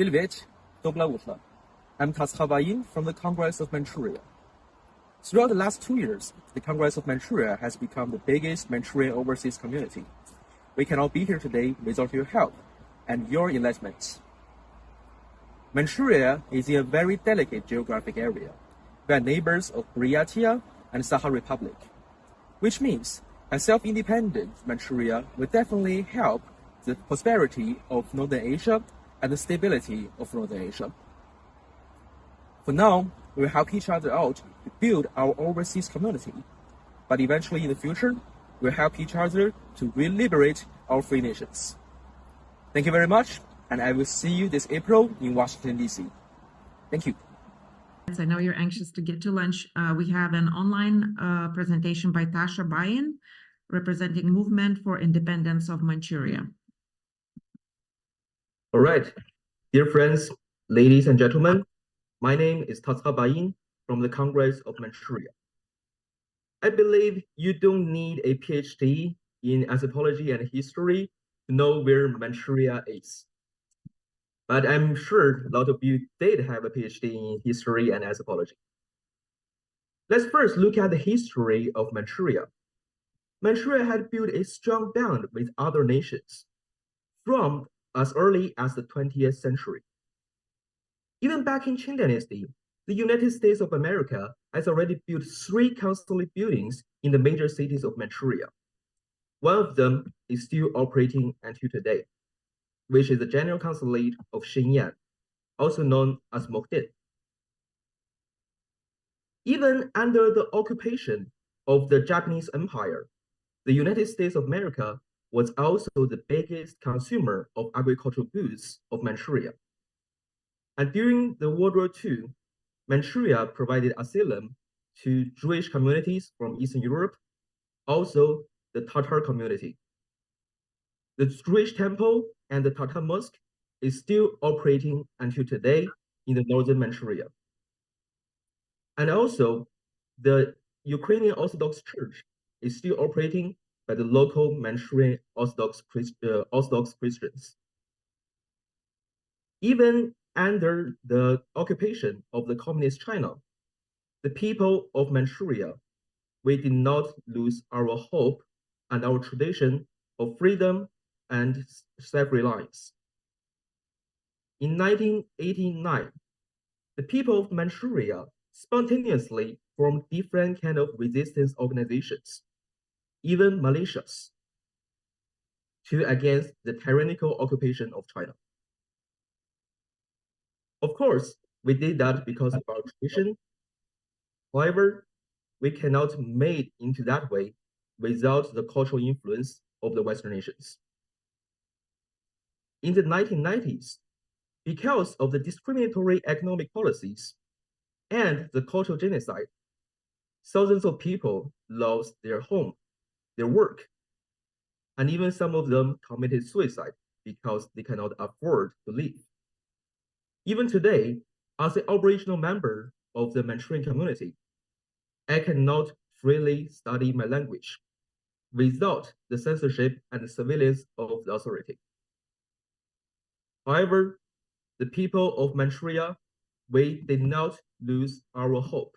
Привет, доброе утро. I'm Tasha Baiin from the Congress of Manchuria. Throughout the last 2 years, the Congress of Manchuria has become the biggest Manchurian overseas community. We cannot be here today without your help and your enlightenment. Manchuria is in a very delicate geographic area. We are neighbors of Buryatia and Sakha Republic, which means a self-independent Manchuria will definitely help the prosperity of Northern Asia and the stability of Northern Asia. For now, we will help each other out to build our overseas community, but eventually in the future, we'll help each other to re-liberate our free nations. Thank you very much, and I will see you this April in Washington, D.C. Thank you. I know you're anxious to get to lunch. We have an online presentation by Tasha Baiin, representing Movement for Independence of Manchuria. All right, dear friends, ladies and gentlemen, my name is Tasha Baiin from the Congress of Manchuria. I believe you don't need a PhD in anthropology and history to know where Manchuria is. But I'm sure a lot of you did have a PhD in history and anthropology. Let's first look at the history of Manchuria. Manchuria had built a strong bond with other nations from as early as the 20th century. Even back in Qing Dynasty, the United States of America has already built 3 consulate buildings in the major cities of Manchuria. One of them is still operating until today, which is the General Consulate of Shenyang, also known as Mokdin. Even under the occupation of the Japanese Empire, the United States of America was also the biggest consumer of agricultural goods of Manchuria. And during the World War II, Manchuria provided asylum to Jewish communities from Eastern Europe, also the Tatar community. The Jewish temple and the Tatar mosque is still operating until today in the northern Manchuria. And also, the Ukrainian Orthodox Church is still operating by the local Manchurian Orthodox Christians. Even under the occupation of the Communist China, the people of Manchuria, we did not lose our hope and our tradition of freedom and self-reliance. In 1989, the people of Manchuria spontaneously formed different kinds of resistance organizations, even militias, against the tyrannical occupation of China. Of course, we did that because of our tradition. However, we cannot make into that way without the cultural influence of the Western nations. In the 1990s, because of the discriminatory economic policies and the cultural genocide, thousands of people lost their home, their work, and even some of them committed suicide because they cannot afford to live. Even today, as an Aboriginal member of the Manchurian community, I cannot freely study my language without the censorship and the surveillance of the authority. However, the people of Manchuria, we did not lose our hope.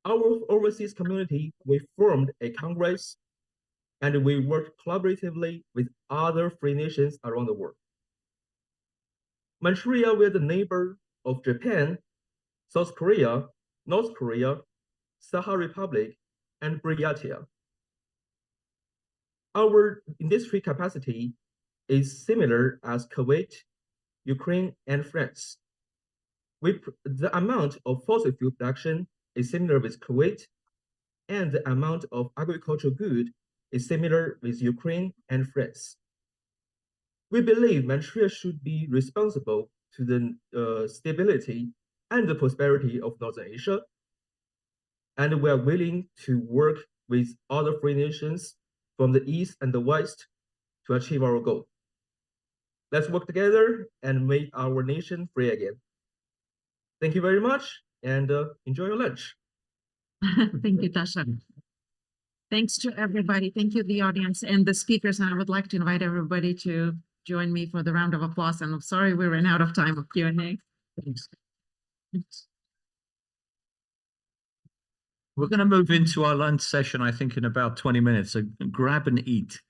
Our overseas community, we formed a congress and we worked collaboratively with other free nations around the world. Manchuria was the neighbor of Japan, South Korea, North Korea, Sakha Republic, and Buryatia. Our industry capacity is similar as Kuwait, Ukraine, and France. The amount of fossil fuel production is similar with Kuwait, and the amount of agricultural good is similar with Ukraine and France. We believe Manchuria should be responsible to the stability and the prosperity of Northern Asia, and we are willing to work with other free nations from the East and the West to achieve our goal. Let's work together and make our nation free again. Thank you very much, and enjoy your lunch. Thank you, Tasha. Thanks to everybody. Thank you, the audience and the speakers. And I would like to invite everybody to join me for the round of applause. And I'm sorry we ran out of time for Q&A. Thanks. We're going to move into our lunch session, I think, in about 20 minutes. So grab and eat.